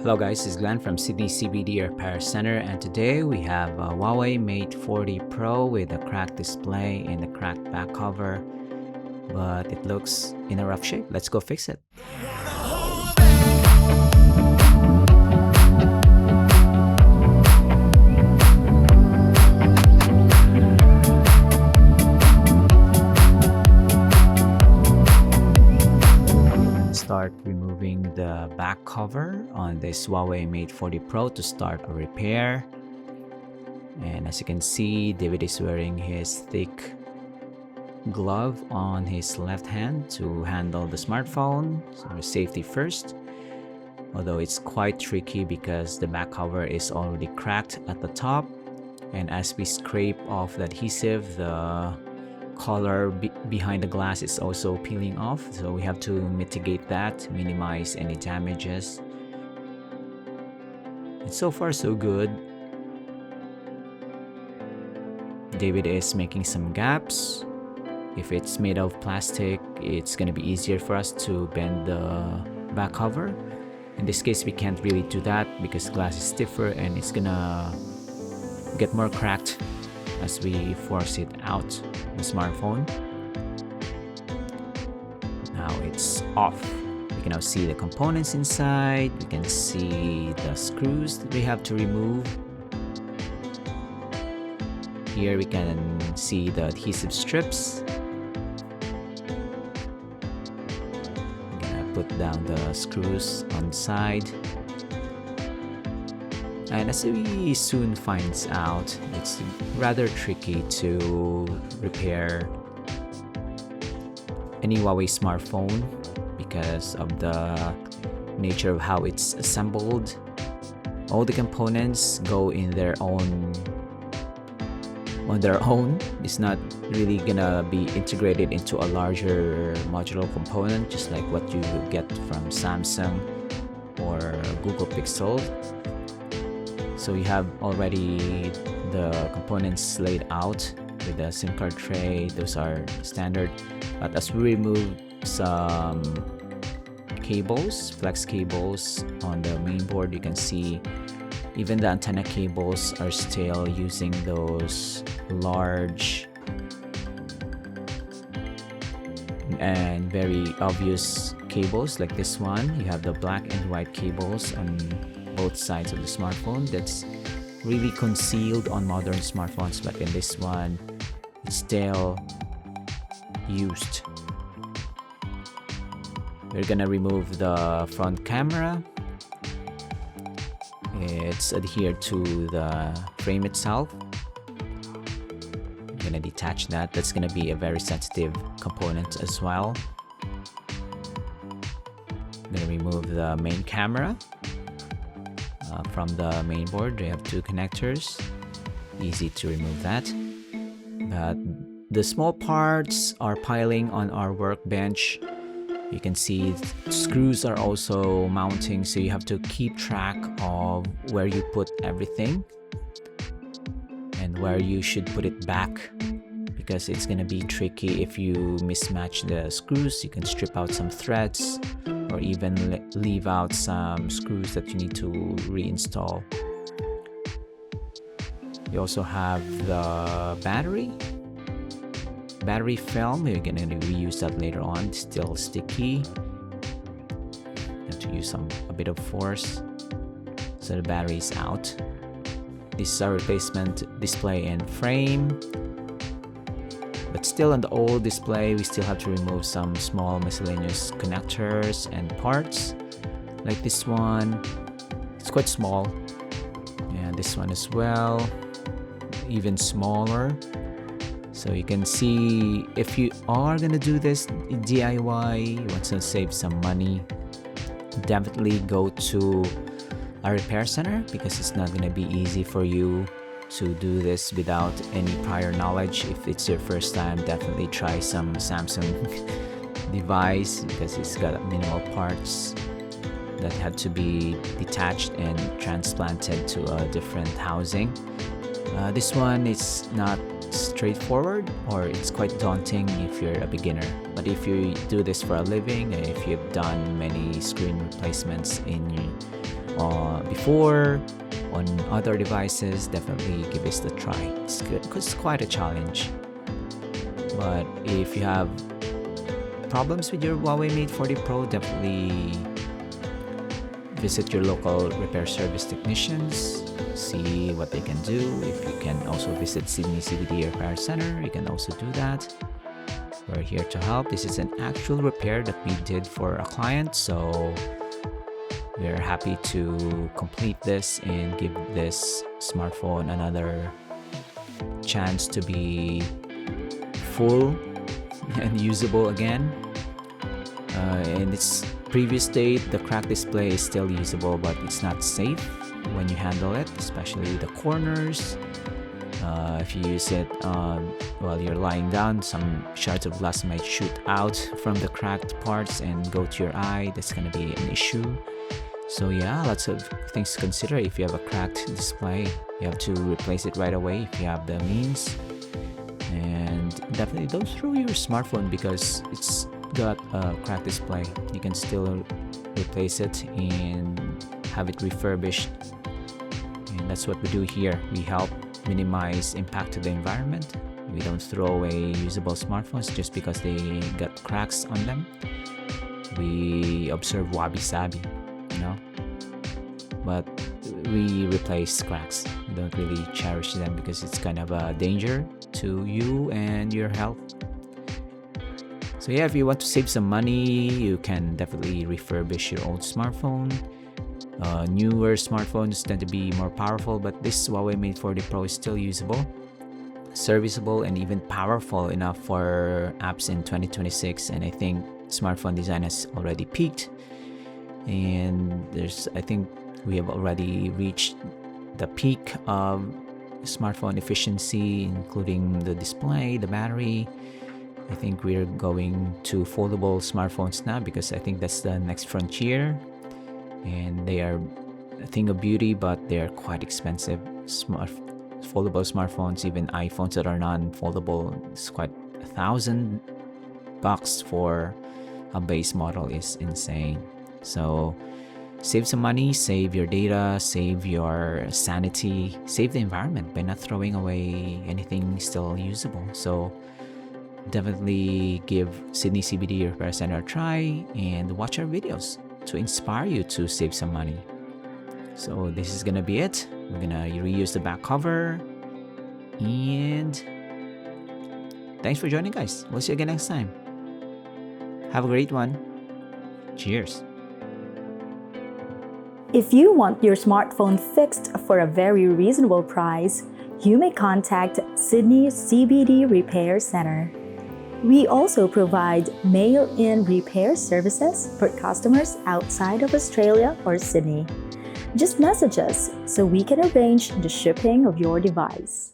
Hello guys, this is Glenn from Sydney CBD Repair Centre, and today we have a Huawei Mate 40 Pro with a cracked display and a cracked back cover, but it looks in a rough shape. Let's go fix it. Start removing the back cover on this Huawei Mate 40 Pro to start a repair. And as you can see, David is wearing his thick glove on his left hand to handle the smartphone, so safety first. Although it's quite tricky because the back cover is already cracked at the top, and as we scrape off the adhesive, the color behind the glass is also peeling off, so we have to mitigate that, minimize any damages. And so far so good. David is making some gaps. If it's made of plastic, it's gonna be easier for us to bend the back cover. In this case, we can't really do that because the glass is stiffer and it's gonna get more cracked as we force it out the smartphone. Now it's off. We can now see the components inside. We can see the screws that we have to remove. Here we can see the adhesive strips. I'm gonna put down the screws on the side. And as we soon finds out, it's rather tricky to repair any Huawei smartphone because of the nature of how it's assembled. All the components go in their own on their own. It's not really gonna be integrated into a larger modular component, just like what you get from Samsung or Google Pixel. So you have already the components laid out with the SIM card tray. Those are standard. But as we remove some cables, flex cables on the main board, you can see even the antenna cables are still using those large and very obvious cables like this one. You have the black and white cables on both sides of the smartphone that's really concealed on modern smartphones, but in this one it's still used. We're gonna remove the front camera. It's adhered to the frame itself. I'm gonna detach that. That's gonna be a very sensitive component as well. I'm gonna remove the main camera from the main board. They have two connectors, easy to remove that. But the small parts are piling on our workbench. You can see screws are also mounting, so you have to keep track of where you put everything and where you should put it back, because it's gonna be tricky if you mismatch the screws. You can strip out some threads or even leave out some screws that you need to reinstall. You also have the battery film. You're gonna reuse that later on. It's still sticky. You have to use a bit of force so the battery is out. This is our replacement display and frame. But still on the old display, we still have to remove some small miscellaneous connectors and parts. Like this one, it's quite small. And this one as well, even smaller. So you can see, if you are gonna do this DIY, you want to save some money, definitely go to a repair center, because it's not gonna be easy for you to do this without any prior knowledge. If it's your first time, definitely try some Samsung device, because it's got minimal parts that had to be detached and transplanted to a different housing. This one is not straightforward, or it's quite daunting if you're a beginner. But if you do this for a living, if you've done many screen replacements in before on other devices, definitely give this a try. It's good because it's quite a challenge. But if you have problems with your Huawei Mate 40 Pro, definitely visit your local repair service technicians, see what they can do. If you can also visit Sydney CBD Repair Centre, you can also do that. We're here to help. This is an actual repair that we did for a client, so we're happy to complete this and give this smartphone another chance to be full and usable again. In its previous state, the cracked display is still usable, but it's not safe when you handle it, especially the corners. If you use it while you're lying down, some shards of glass might shoot out from the cracked parts and go to your eye. That's going to be an issue. So yeah, lots of things to consider. If you have a cracked display, you have to replace it right away if you have the means. And definitely don't throw your smartphone because it's got a cracked display. You can still replace it and have it refurbished. And that's what we do here. We help minimize impact to the environment. We don't throw away usable smartphones just because they got cracks on them. We observe wabi-sabi, but we replace cracks. We don't really cherish them because it's kind of a danger to you and your health. So yeah, if you want to save some money, you can definitely refurbish your old smartphone. Newer smartphones tend to be more powerful, but this Huawei Mate 40 Pro is still usable, serviceable, and even powerful enough for apps in 2026. And I think smartphone design has already peaked, and I think we have already reached the peak of smartphone efficiency, including the display, the battery. I think we're going to foldable smartphones now because I think that's the next frontier, and they are a thing of beauty, but they're quite expensive. Foldable smartphones, even iPhones that are non-foldable, it's quite $1,000 for a base model. Is insane. So save some money, save your data, save your sanity, save the environment by not throwing away anything still usable. So definitely give Sydney CBD Repair Centre a try and watch our videos to inspire you to save some money. So this is gonna be it. We're gonna reuse the back cover, and thanks for joining, guys. We'll see you again next time. Have a great one. Cheers. If you want your smartphone fixed for a very reasonable price, you may contact Sydney CBD Repair Centre. We also provide mail-in repair services for customers outside of Australia or Sydney. Just message us so we can arrange the shipping of your device.